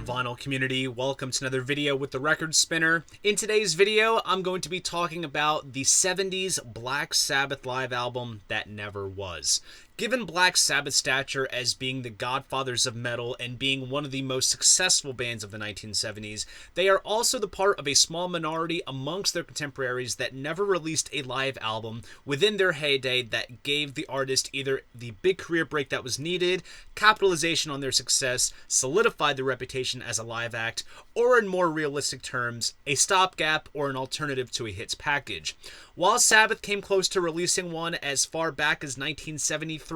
vinyl community? Welcome to another video with the Record Spinner. In today's video, I'm going to be talking about the 70s Black Sabbath live album that never was. Given Black Sabbath's stature as being the godfathers of metal and being one of the most successful bands of the 1970s, they are also the part of a small minority amongst their contemporaries that never released a live album within their heyday that gave the artist either the big career break that was needed, capitalization on their success, solidified their reputation as a live act, or in more realistic terms, a stopgap or an alternative to a hits package. While Sabbath came close to releasing one as far back as 1973,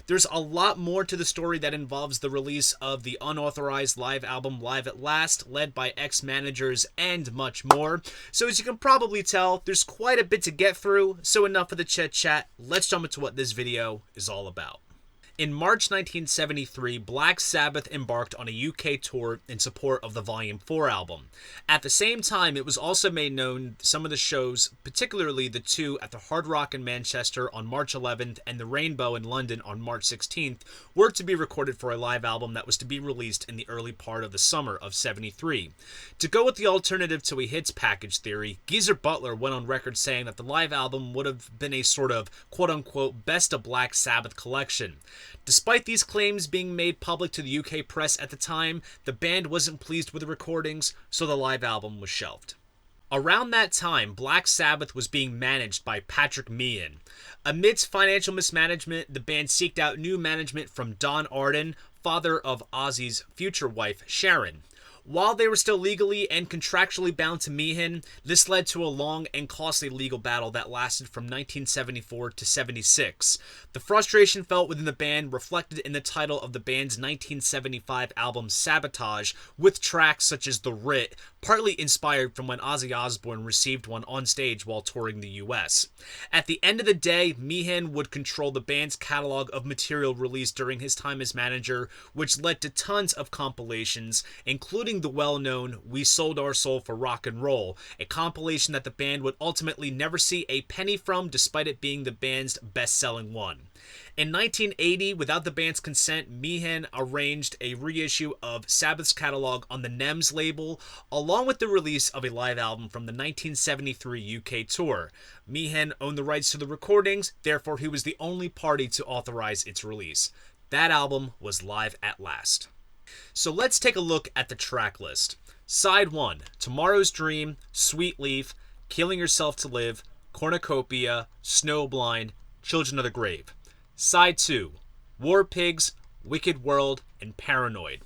there's a lot more to the story that involves the release of the unauthorized live album Live at Last, led by ex-managers, and much more. So as you can probably tell, there's quite a bit to get through, so enough of the chit-chat, let's jump into what this video is all about. In March 1973, Black Sabbath embarked on a UK tour in support of the Volume 4 album. At the same time, it was also made known some of the shows, particularly the two at the Hard Rock in Manchester on March 11th and the Rainbow in London on March 16th, were to be recorded for a live album that was to be released in the early part of the summer of 73. To go with the alternative to a hits package theory, Geezer Butler went on record saying that the live album would have been a sort of quote-unquote best of Black Sabbath collection. Despite these claims being made public to the UK press at the time, the band wasn't pleased with the recordings, so the live album was shelved. Around that time, Black Sabbath was being managed by Patrick Meehan. Amidst financial mismanagement, the band sought out new management from Don Arden, father of Ozzy's future wife, Sharon. While they were still legally and contractually bound to Meehan, this led to a long and costly legal battle that lasted from 1974 to 76. The frustration felt within the band reflected in the title of the band's 1975 album Sabotage, with tracks such as The Writ, partly inspired from when Ozzy Osbourne received one on stage while touring the US. At the end of the day, Meehan would control the band's catalog of material released during his time as manager, which led to tons of compilations, including the well-known We Sold Our Soul for Rock and Roll, a compilation that the band would ultimately never see a penny from despite it being the band's best-selling one. In 1980, without the band's consent, Meehan arranged a reissue of Sabbath's catalog on the NEMS label, along with the release of a live album from the 1973 UK tour. Meehan owned the rights to the recordings, therefore he was the only party to authorize its release. That album was Live at Last. So let's take a look at the track list. Side 1, Tomorrow's Dream, Sweet Leaf, Killing Yourself to Live, Cornucopia, Snowblind, Children of the Grave. Side 2, War Pigs, Wicked World, and Paranoid.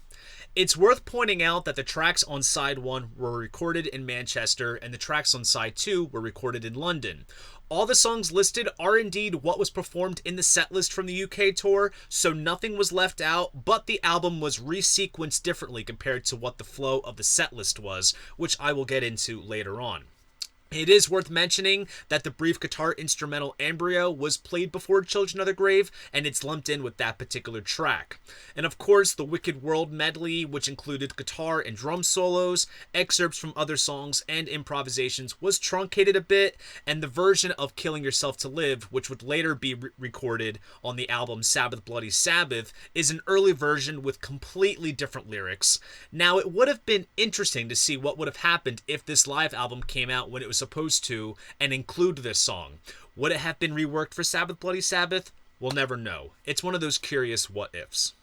It's worth pointing out that the tracks on Side 1 were recorded in Manchester and the tracks on Side 2 were recorded in London. All the songs listed are indeed what was performed in the setlist from the UK tour, so nothing was left out, but the album was resequenced differently compared to what the flow of the setlist was, which I will get into later on. It is worth mentioning that the brief guitar instrumental Embryo was played before Children of the Grave, and it's lumped in with that particular track. And of course, the Wicked World medley, which included guitar and drum solos, excerpts from other songs, and improvisations, was truncated a bit, and the version of Killing Yourself to Live, which would later be recorded on the album Sabbath Bloody Sabbath, is an early version with completely different lyrics. Now, it would have been interesting to see what would have happened if this live album came out when it was supposed to and include this song. Would it have been reworked for Sabbath Bloody Sabbath? We'll never know. It's one of those curious what-ifs.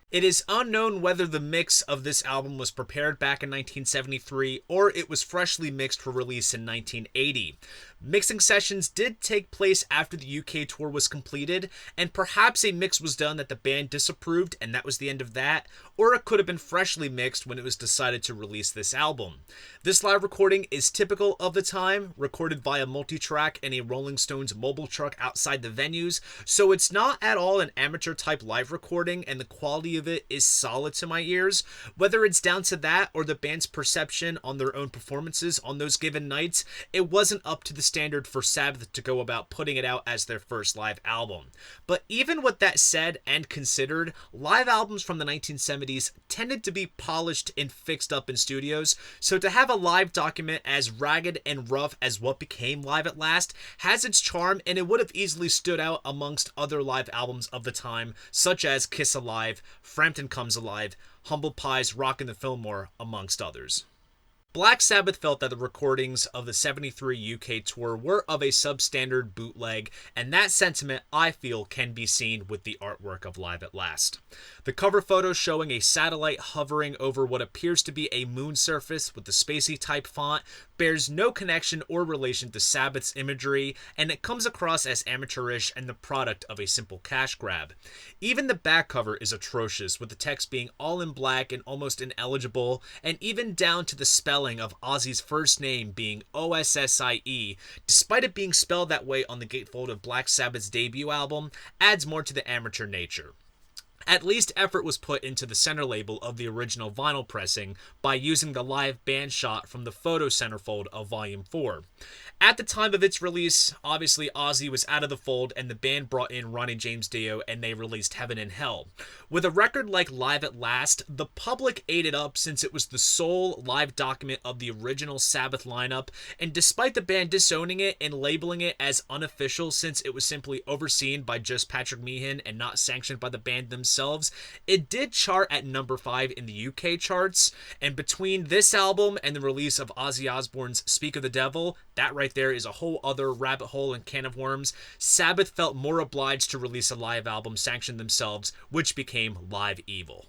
It is unknown whether the mix of this album was prepared back in 1973 or it was freshly mixed for release in 1980. Mixing sessions did take place after the UK tour was completed, and perhaps a mix was done that the band disapproved and that was the end of that, or it could have been freshly mixed when it was decided to release this album. This live recording is typical of the time, recorded via multi-track in a Rolling Stones mobile truck outside the venues, so it's not at all an amateur-type live recording, and the quality of it is solid to my ears. Whether it's down to that or the band's perception on their own performances on those given nights, it wasn't up to the standard for Sabbath to go about putting it out as their first live album. But even with that said and considered, live albums from the 1970s tended to be polished and fixed up in studios, so to have a live document as ragged and rough as what became Live at Last has its charm, and it would have easily stood out amongst other live albums of the time, such as Kiss Alive, Frampton Comes Alive, Humble Pie's Rockin' the Fillmore, amongst others. Black Sabbath felt that the recordings of the 73 UK tour were of a substandard bootleg, and that sentiment, I feel, can be seen with the artwork of Live at Last. The cover photo showing a satellite hovering over what appears to be a moon surface with the spacey type font bears no connection or relation to Sabbath's imagery, and it comes across as amateurish and the product of a simple cash grab. Even the back cover is atrocious, with the text being all in black and almost ineligible, and even down to the spelling of Ozzy's first name being Ossie, despite it being spelled that way on the gatefold of Black Sabbath's debut album, adds more to the amateur nature. At least effort was put into the center label of the original vinyl pressing by using the live band shot from the photo centerfold of Volume 4. At the time of its release, obviously Ozzy was out of the fold and the band brought in Ronnie James Dio and they released Heaven and Hell. With a record like Live at Last, the public ate it up since it was the sole live document of the original Sabbath lineup, and despite the band disowning it and labeling it as unofficial since it was simply overseen by just Patrick Meehan and not sanctioned by the band themselves, it did chart at number 5 in the UK charts, and between this album and the release of Ozzy Osbourne's Speak of the Devil, that right there is a whole other rabbit hole and can of worms, Sabbath felt more obliged to release a live album sanctioned themselves, which became Live Evil.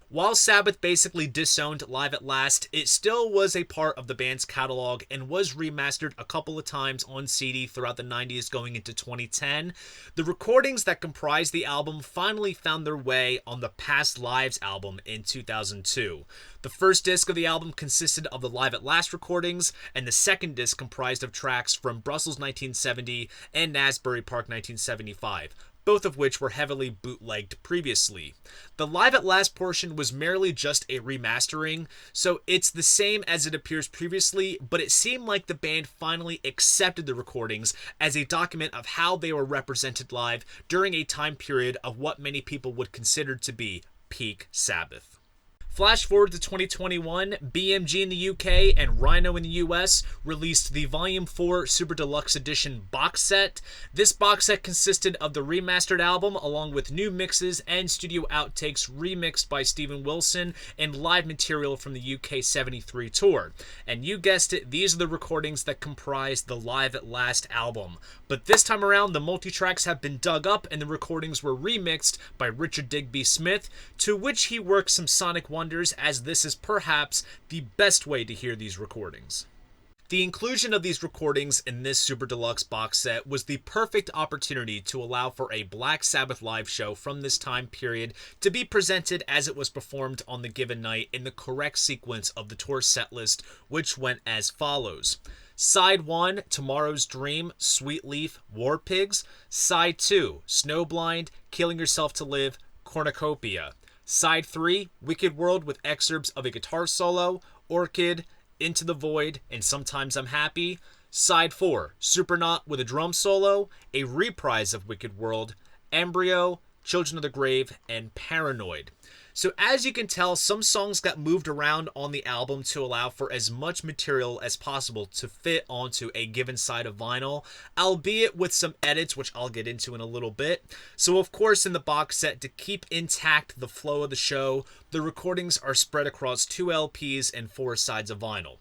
While Sabbath basically disowned Live at Last, it still was a part of the band's catalog and was remastered a couple of times on CD throughout the 90s going into 2010. The recordings that comprise the album finally found their way on the Past Lives album in 2002. The first disc of the album consisted of the Live at Last recordings, and the second disc comprised of tracks from Brussels 1970 and Asbury Park 1975. Both of which were heavily bootlegged previously. The Live at Last portion was merely just a remastering, so it's the same as it appears previously, but it seemed like the band finally accepted the recordings as a document of how they were represented live during a time period of what many people would consider to be peak Sabbath. Flash forward to 2021, BMG in the UK and Rhino in the US released the Volume 4 Super Deluxe Edition box set. This box set consisted of the remastered album along with new mixes and studio outtakes remixed by Steven Wilson and live material from the UK 73 tour. And you guessed it, these are the recordings that comprise the Live at Last album. But this time around, the multi-tracks have been dug up and the recordings were remixed by Richard Digby Smith, to which he worked some sonic wonders, as this is perhaps the best way to hear these recordings. The inclusion of these recordings in this Super Deluxe box set was the perfect opportunity to allow for a Black Sabbath live show from this time period to be presented as it was performed on the given night in the correct sequence of the tour set list, which went as follows. Side 1, Tomorrow's Dream, Sweet Leaf, War Pigs. Side 2, Snowblind, Killing Yourself to Live, Cornucopia. Side 3, Wicked World with excerpts of a guitar solo, Orchid, Into the Void, and Sometimes I'm Happy. Side 4, Supernaut with a drum solo, a reprise of Wicked World, Embryo, Children of the Grave, and Paranoid. So as you can tell, some songs got moved around on the album to allow for as much material as possible to fit onto a given side of vinyl, albeit with some edits, which I'll get into in a little bit. So of course in the box set, to keep intact the flow of the show, the recordings are spread across 2 LPs and 4 sides of vinyl.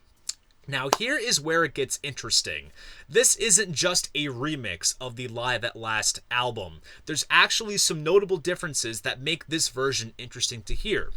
Now here is where it gets interesting. This isn't just a remix of the Live at Last album. There's actually some notable differences that make this version interesting to hear.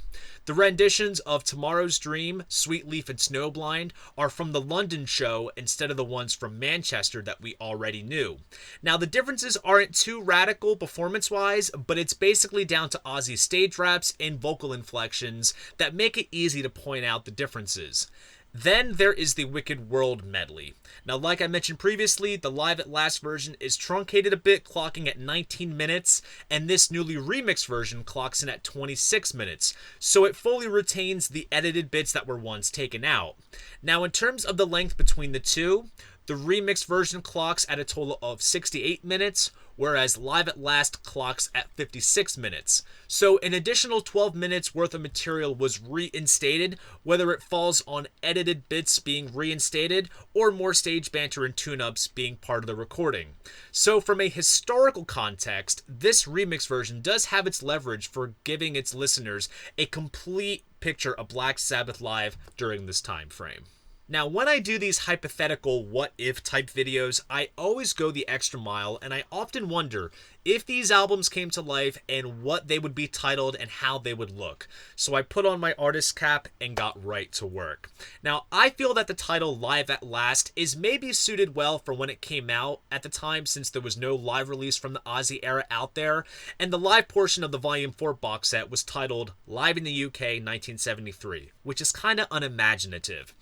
The renditions of Tomorrow's Dream, Sweet Leaf, and Snowblind are from the London show instead of the ones from Manchester that we already knew. Now the differences aren't too radical performance-wise, but it's basically down to Ozzy's stage raps and vocal inflections that make it easy to point out the differences. Then there is the Wicked World medley. Now, like I mentioned previously, the Live at Last version is truncated a bit, clocking at 19 minutes, and this newly remixed version clocks in at 26 minutes, so it fully retains the edited bits that were once taken out. Now, in terms of the length between the two, the remixed version clocks at a total of 68 minutes, whereas Live at Last clocks at 56 minutes. So an additional 12 minutes worth of material was reinstated, whether it falls on edited bits being reinstated or more stage banter and tune-ups being part of the recording. So from a historical context, this remix version does have its leverage for giving its listeners a complete picture of Black Sabbath live during this time frame. Now, when I do these hypothetical what-if type videos, I always go the extra mile, and I often wonder if these albums came to life and what they would be titled and how they would look. So I put on my artist cap and got right to work. Now, I feel that the title Live at Last is maybe suited well for when it came out at the time, since there was no live release from the Ozzy era out there, and the live portion of the Volume 4 box set was titled Live in the UK 1973, which is kind of unimaginative.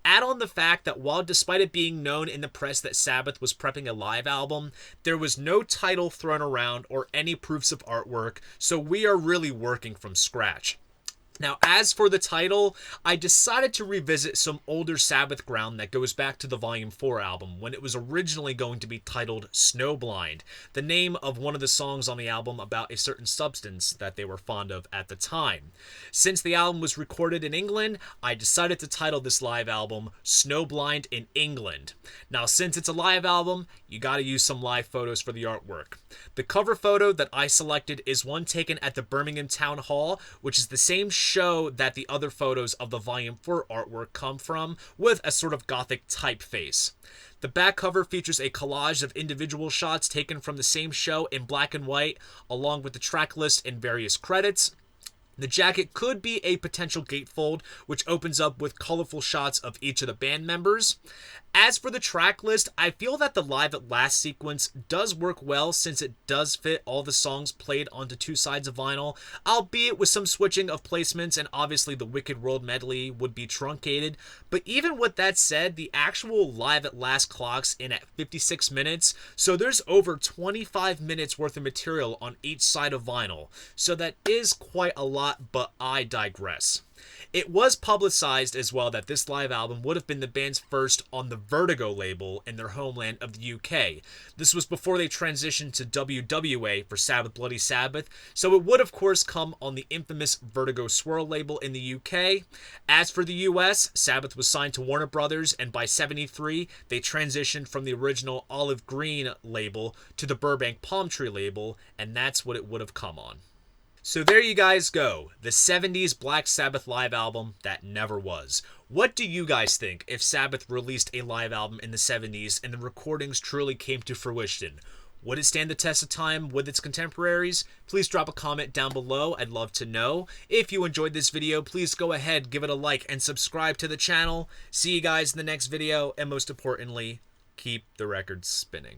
Add on the fact that while despite it being known in the press that Sabbath was prepping a live album, there was no title thrown around or any proofs of artwork, so we are really working from scratch. Now, as for the title, I decided to revisit some older Sabbath ground that goes back to the Volume 4 album, when it was originally going to be titled Snowblind, the name of one of the songs on the album about a certain substance that they were fond of at the time. Since the album was recorded in England, I decided to title this live album Snowblind in England. Now, since it's a live album, you gotta use some live photos for the artwork. The cover photo that I selected is one taken at the Birmingham Town Hall, which is the same show that the other photos of the Volume 4 artwork come from, with a sort of gothic typeface. The back cover features a collage of individual shots taken from the same show in black and white, along with the track list and various credits. The jacket could be a potential gatefold, which opens up with colorful shots of each of the band members. As for the track list, I feel that the Live at Last sequence does work well, since it does fit all the songs played onto two sides of vinyl, albeit with some switching of placements, and obviously the Wicked World medley would be truncated. But even with that said, the actual Live at Last clocks in at 56 minutes, so there's over 25 minutes worth of material on each side of vinyl. So that is quite a lot, but I digress. It was publicized as well that this live album would have been the band's first on the Vertigo label in their homeland of the UK. This was before they transitioned to WWA for Sabbath Bloody Sabbath, so it would of course come on the infamous Vertigo Swirl label in the UK. As for the US, Sabbath was signed to Warner Brothers, and by '73 they transitioned from the original Olive Green label to the Burbank Palm Tree label, and that's what it would have come on. So there you guys go, the 70s Black Sabbath live album that never was. What do you guys think if Sabbath released a live album in the 70s and the recordings truly came to fruition? Would it stand the test of time with its contemporaries? Please drop a comment down below, I'd love to know. If you enjoyed this video, please go ahead, give it a like, and subscribe to the channel. See you guys in the next video, and most importantly, keep the records spinning.